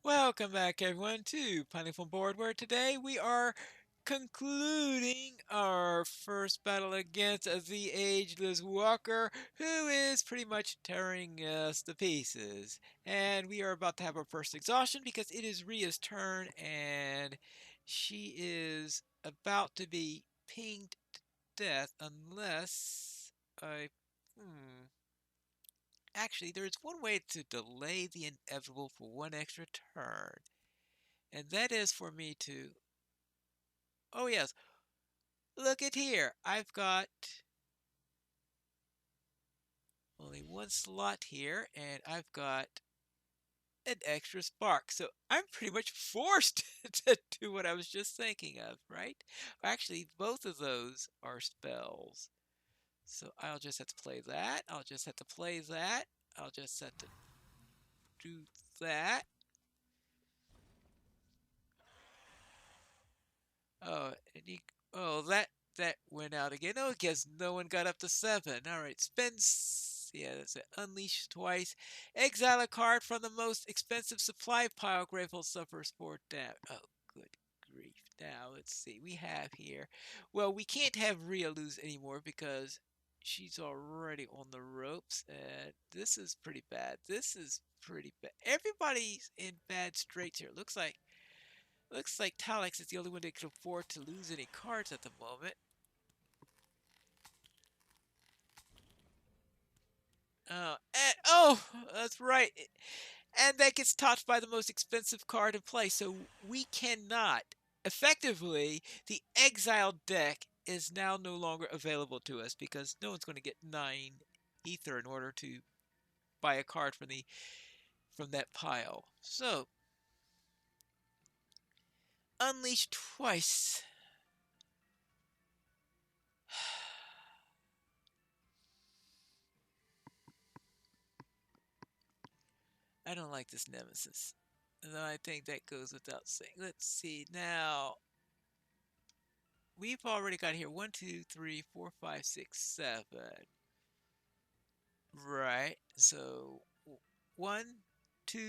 Welcome back, everyone, to Pineleaf on Board, where today we are concluding our first battle against the Ageless Walker, who is pretty much tearing us to pieces. And we are about to have our first exhaustion because it is Ria's turn, and she is about to be pinged to death unless I. Hmm. Actually, there's one way to delay the inevitable for one extra turn. And that is for me to, oh yes, look at here. I've got only one slot here, and I've got an extra spark. So I'm pretty much forced to do what I was just thinking of, right? Actually, both of those are spells. So I'll just have to play that. I'll just have to play that. I'll just have to do that. Oh, and you, oh, that went out again. Oh, I guess no one got up to 7. All right, spends. Yeah, that's it. Unleash twice. Exile a card from the most expensive supply pile. Grateful suffers 4 damage. Oh, good grief. Now let's see. We have here. Well, we can't have Rhea lose anymore because she's already on the ropes, and this is pretty bad. This is pretty bad. Everybody's in bad straits here. Looks like Talix is the only one that can afford to lose any cards at the moment. Oh, that's right. And that gets topped by the most expensive card in play. So we cannot, effectively, the exiled deck is now no longer available to us because no one's going to get 9 ether in order to buy a card from that pile. So, unleash twice. I don't like this nemesis. And I think that goes without saying. Let's see. Now, we've already got here 1, 2, 3, 4, 5, 6, 7. Right. So, 1, 2,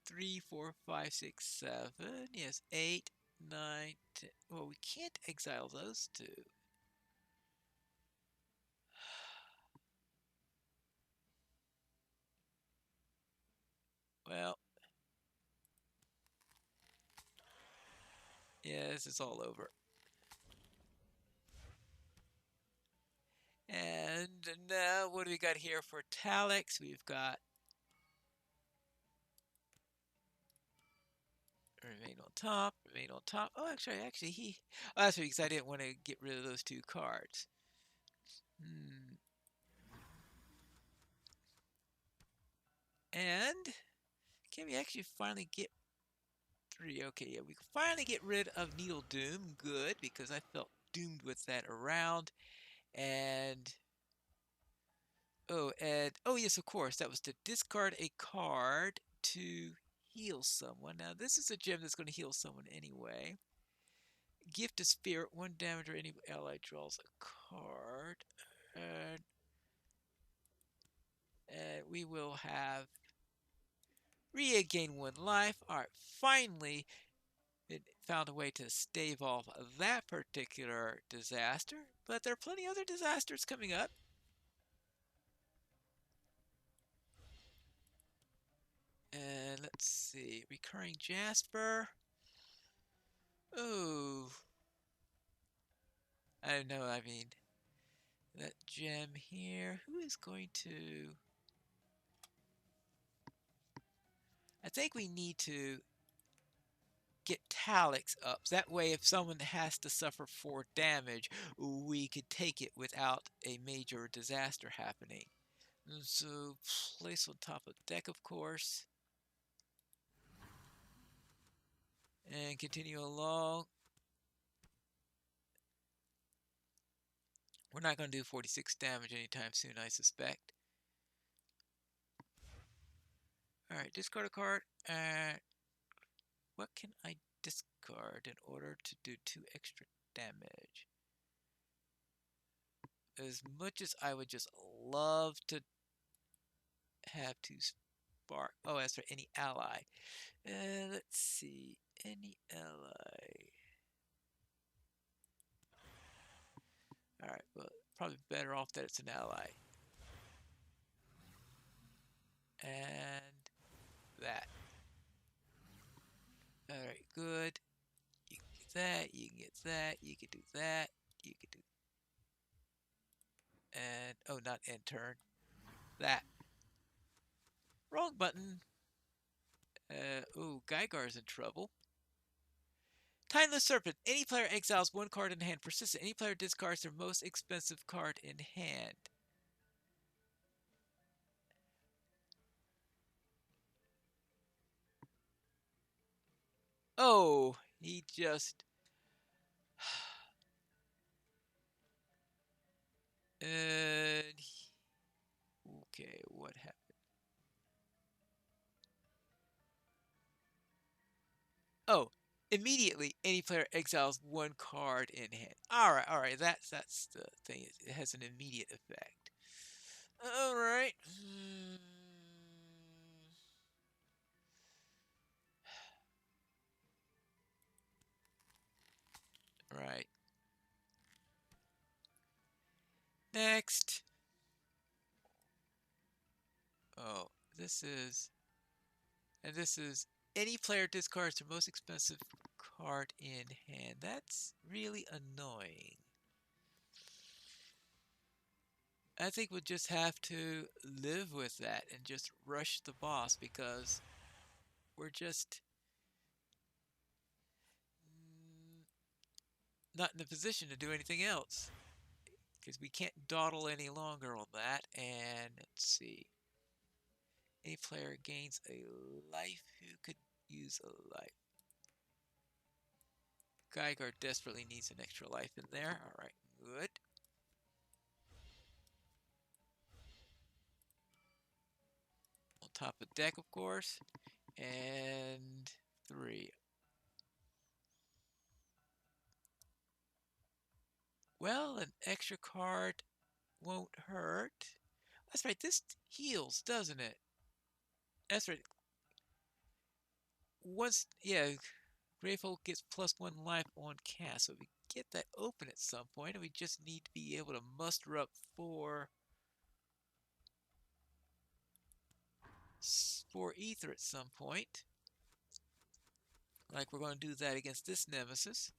3, 4, 5, 6, 7. Yes, 8, 9, 10. Well, we can't exile those two. Well, yeah, this is all over. And now, what do we got here for Talix? We've got remain on top, remain on top. Oh, actually, oh, that's because I didn't want to get rid of those 2 cards. Hmm. And can we actually finally get 3? Okay, yeah, we can finally get rid of Needle Doom. Good, because I felt doomed with that around. And oh yes, of course, that was to discard a card to heal someone. Now this is a gem that's going to heal someone anyway. Gift a spirit, 1 damage or any ally draws a card. And, and we will have Rhea gain 1 life. Alright, finally it found a way to stave off that particular disaster, but there are plenty other disasters coming up. And let's see, recurring Jasper. Oh, I don't know. I mean, that gem here. Who is going to? I think we need to get Talix up. That way, if someone has to suffer 4 damage, we could take it without a major disaster happening. So, place on top of deck, of course. And continue along. We're not going to do 46 damage anytime soon, I suspect. Alright, discard a card. What can I discard in order to do 2 extra damage? As much as I would just love to have 2 spark. Oh, as for any ally. Let's let's see. Any ally. Alright, well, probably better off that it's an ally. And that. Alright, good. You can get that, you can get that, you can do that, you can do... And, oh, not end turn. That. Wrong button. Ooh, Gygar's in trouble. Timeless Serpent. Any player exiles one card in hand. Persistent. Any player discards their most expensive card in hand. Oh, he just... And... Okay, what happened? Oh, immediately any player exiles one card in hand. All right. That's the thing. It has an immediate effect. All right. Right. Next. Oh, this is... And this is any player discards their most expensive card in hand. That's really annoying. I think we'll just have to live with that and just rush the boss because we're just not in a position to do anything else. Because we can't dawdle any longer on that. And let's see. Any player gains a life who could use a life. Gygar desperately needs an extra life in there. Alright, good. On top of deck, of course. And 3. Well, an extra card won't hurt. That's right, this heals, doesn't it? That's right. Once, yeah, Gravehold gets +1 life on cast, so we get that open at some point, and we just need to be able to muster up 4 ether at some point. Like we're going to do that against this Nemesis.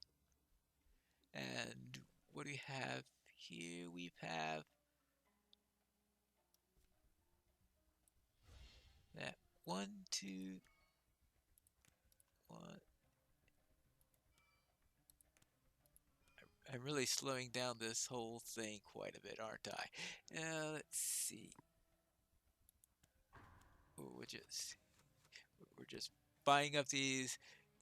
And what do we have here? We have that 1, 2, 1. I'm really slowing down this whole thing quite a bit, aren't I? Let's see. We're just buying up these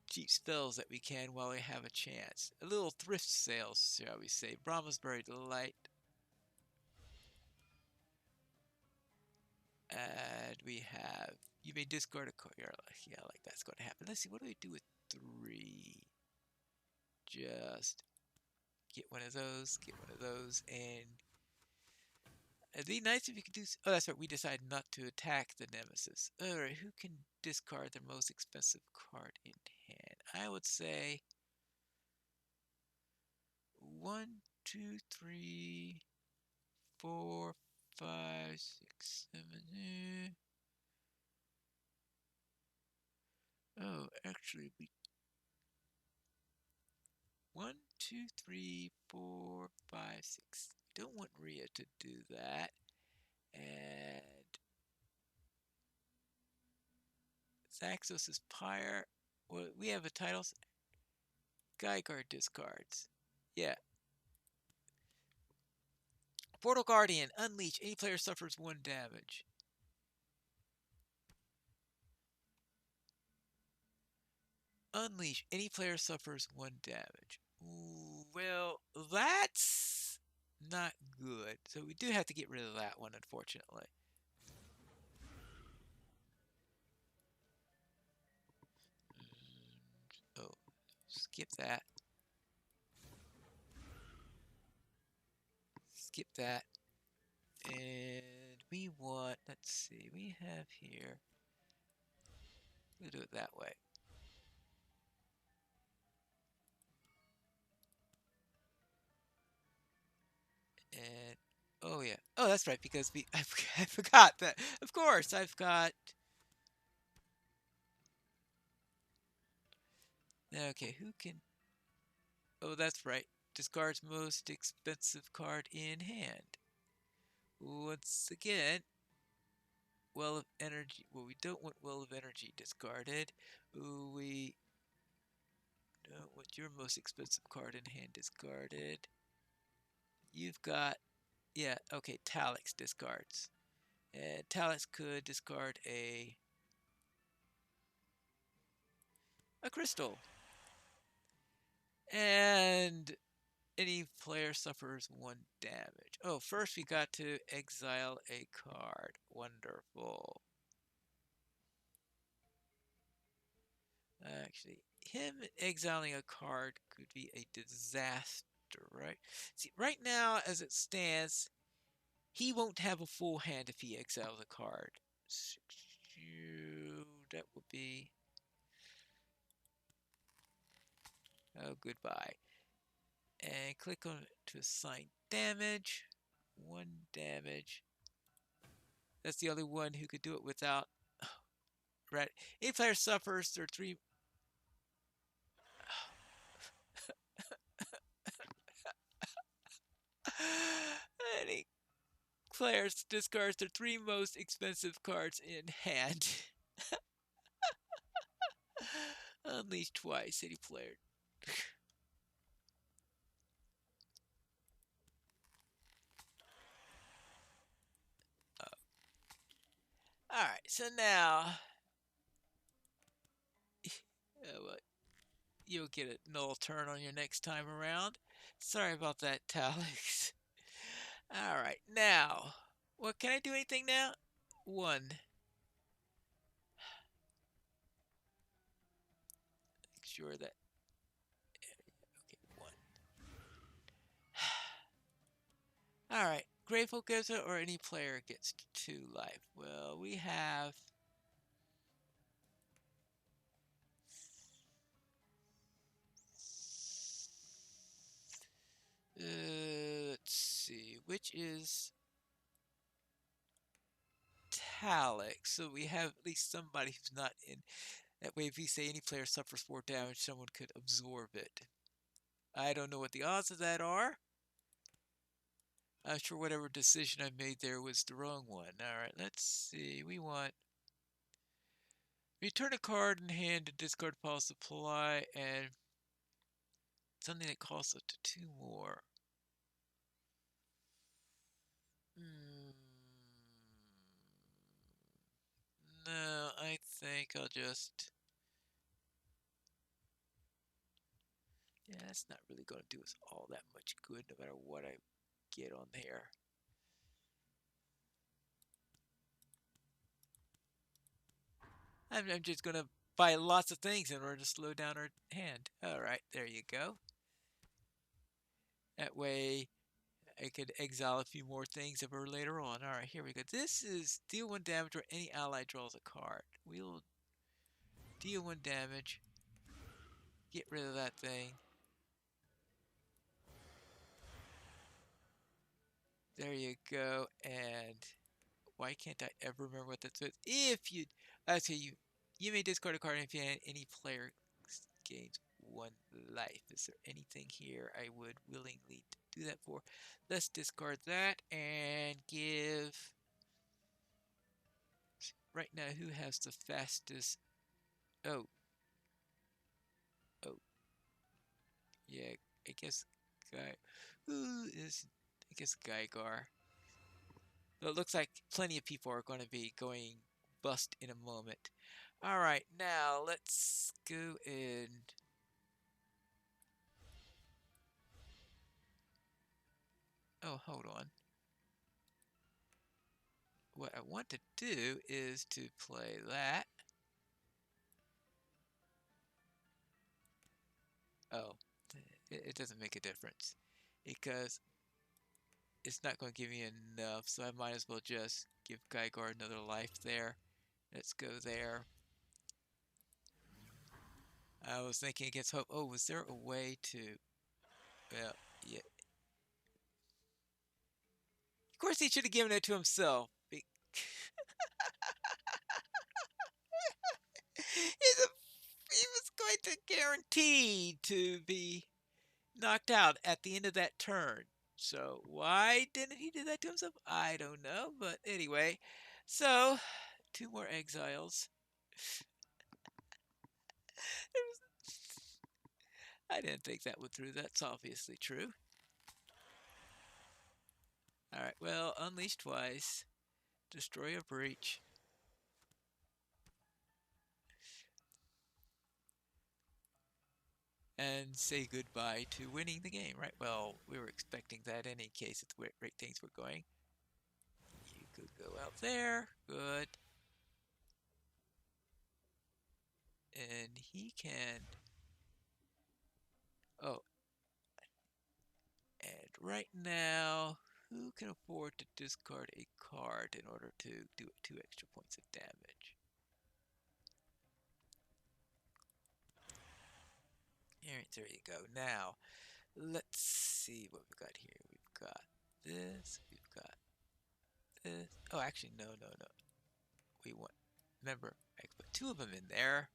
cheap spells that we can while we have a chance. A little thrift sales, shall we say. Brahmasbury Delight. And we have, you may discard a card. Yeah, like that's going to happen. Let's see, what do we do with 3? Just get one of those, and it'd be nice if you could do... Oh, that's right, we decided not to attack the Nemesis. Alright, who can discard their most expensive card in hand? I would say 1, 2, 3, 4, 5, 6, 7. Oh, actually, we 1, 2, 3, 4, 5, 6. We don't want Rhea to do that. And Zaxos' Pyre. Well, we have a title. Gygar discards. Yeah. Portal Guardian. Unleash. Any player suffers 1 damage. Unleash. Any player suffers 1 damage. Ooh, well, that's not good. So we do have to get rid of that one, unfortunately. Oh, skip that. Skip that. And we want, let's see, we have here, we'll do it that way. Oh, that's right, because I forgot that. Of course, I've got. Okay, who can. Oh, that's right. Discards most expensive card in hand. Once again, Well of Energy. Well, we don't want Well of Energy discarded. We don't want your most expensive card in hand discarded. You've got. Yeah, okay, Talix discards. And Talix could discard a crystal. And any player suffers 1 damage. Oh, first we got to exile a card. Wonderful. Actually, him exiling a card could be a disaster, right? See, right now, as it stands, he won't have a full hand if he exiles a card. That would be. Oh, goodbye. And click on it to assign damage. 1 damage. That's the only one who could do it without. Right. Any player suffers their 3. Any players discards their 3 most expensive cards in hand. Unleash twice. Any player. Alright, so now. Well, you'll get a null turn on your next time around. Sorry about that, Talix. Alright, now. What can I do anything now? 1. Make sure that. Okay, 1. Alright, Grateful gives it, or any player gets 2 life. Well, we have. Let's see, which is Talix. So we have at least somebody who's not in. That way, if we say any player suffers 4 damage, someone could absorb it. I don't know what the odds of that are. I'm sure whatever decision I made there was the wrong one. Alright, let's see. We want. Return a card in hand to discard pile supply and something that costs up to 2 more. Hmm. No, I think I'll just. Yeah, that's not really going to do us all that much good no matter what I get on there. I'm just going to buy lots of things in order to slow down our hand. Alright, there you go. That way I could exile a few more things ever later on. Alright, here we go. This is deal 1 damage or any ally draws a card. We'll deal 1 damage. Get rid of that thing. There you go. And why can't I ever remember what that says? If you, okay, you may discard a card if any player gains 1 life. Is there anything here I would willingly do that for? Let's discard that and give. Right now, who has the fastest? Oh, oh, yeah. I guess Guy. Who is? I guess Gygar. But it looks like plenty of people are going to be going bust in a moment. All right, now let's go and. Oh, hold on. What I want to do is to play that. Oh, it doesn't make a difference because it's not going to give me enough, so I might as well just give Gygar another life there. Let's go there. I was thinking against hope. Oh, was there a way to? Well, yeah. course, he should have given it to himself. He was going to guarantee to be knocked out at the end of that turn. So why didn't he do that to himself? I don't know. But anyway, so two more exiles. I didn't think that would through. That's obviously true. All right. Well, unleash twice. Destroy a breach. And say goodbye to winning the game, right? Well, we were expecting that in any case at the rate things were going. You could go out there. Good. And he can. Oh, and right now, who can afford to discard a card in order to do 2 extra points of damage? All right, there you go. Now, let's see what we've got here. We've got this. We've got this. Oh, actually, no, no, no. We want. Remember, I can put 2 of them in there.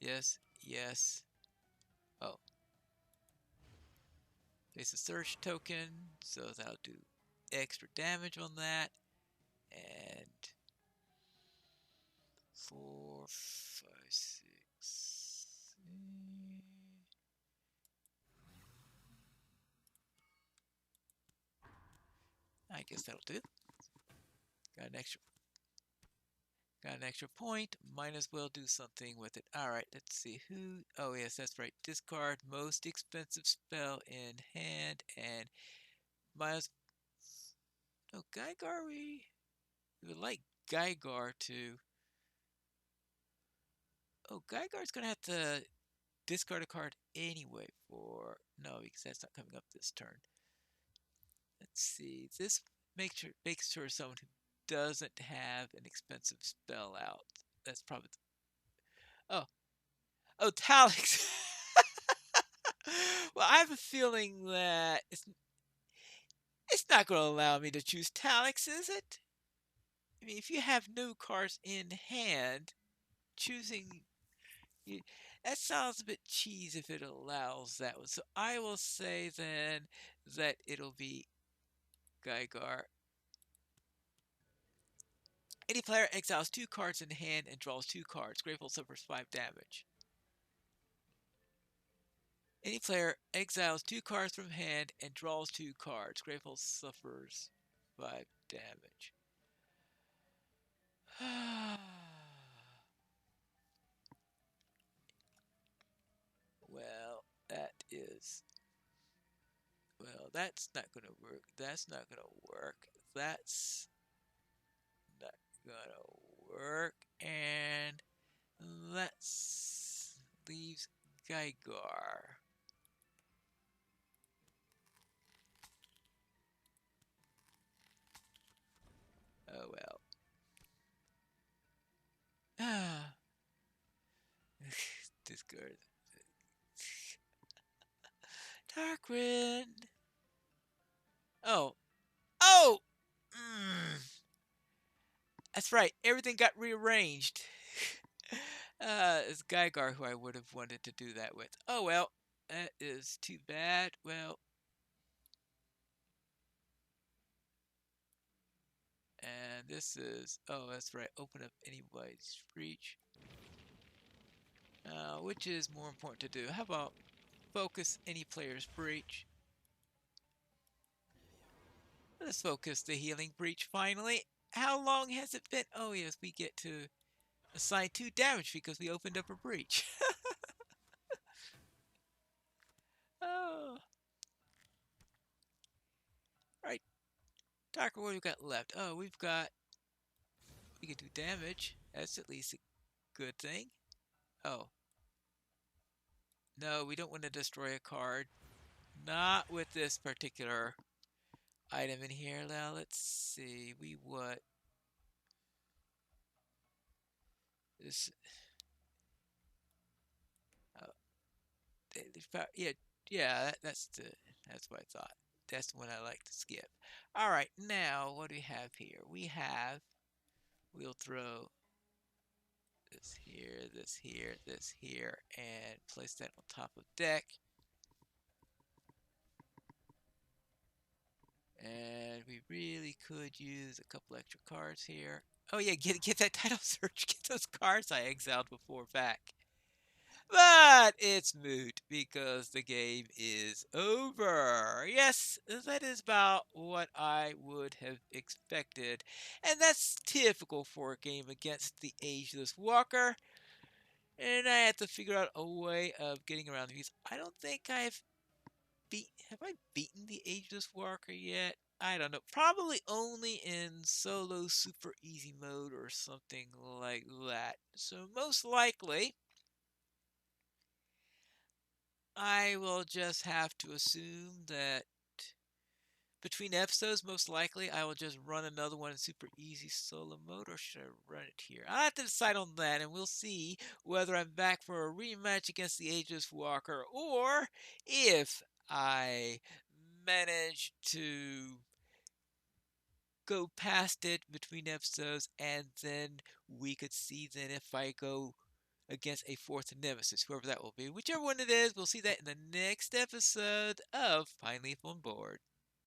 Yes, yes. Oh, there's a search token, so that'll do extra damage on that. And 4, 5, 6. I guess that'll do. Got an extra. Got an extra point. Might as well do something with it. All right, let's see who. Oh yes, that's right. Discard most expensive spell in hand, and might as. No, Gygar. We would like Gygar to. Oh, Gygar's gonna have to discard a card anyway for no, because that's not coming up this turn. Let's see. This makes sure someone who doesn't have an expensive spell out. That's probably. Oh, oh, Talix. Well, I have a feeling that it's not going to allow me to choose Talix, is it? I mean, if you have no cards in hand, choosing that sounds a bit cheese if it allows that one. So I will say then that it'll be Gygar. Any player exiles 2 cards in hand and draws 2 cards. Grateful suffers 5 damage. Any player exiles 2 cards from hand and draws 2 cards. Grateful suffers 5 damage. Well, that is. Well, that's not going to work. That's not going to work. That's not going to work. And let's leaves Gygar. Oh well. Ah. Discard. Tarquin. Oh. Oh! That's right. Everything got rearranged. It's Gygar who I would have wanted to do that with. Oh well. That is too bad. Well. And this is. Oh, that's right. Open up anybody's reach. Which is more important to do? How about focus any player's breach? Let's focus the healing breach finally. How long has it been? Oh yes, we get to assign 2 damage because we opened up a breach. Oh. Right. Doctor, what do we got left? Oh, we can do damage. That's at least a good thing. Oh. No, we don't want to destroy a card. Not with this particular item in here. Now, let's see. We what? This. Oh, yeah, yeah. That's what I thought. That's the one I like to skip. All right, now what do we have here? We'll throw this here, this here, this here, and place that on top of deck. And we really could use a couple extra cards here. Oh yeah, get that title search, get those cards I exiled before back. But it's moot because the game is over. Yes, that is about what I would have expected. And that's typical for a game against the Ageless Walker. And I have to figure out a way of getting around these. I don't think have I beaten the Ageless Walker yet? I don't know. Probably only in solo super easy mode or something like that. So most likely I will just have to assume that between episodes, most likely I will just run another one in super easy solo mode, or should I run it here? I'll have to decide on that, and we'll see whether I'm back for a rematch against the Ageless Walker, or if I manage to go past it between episodes, and then we could see then if I go against a fourth nemesis, whoever that will be. Whichever one it is, we'll see that in the next episode of Pineleaf on Board.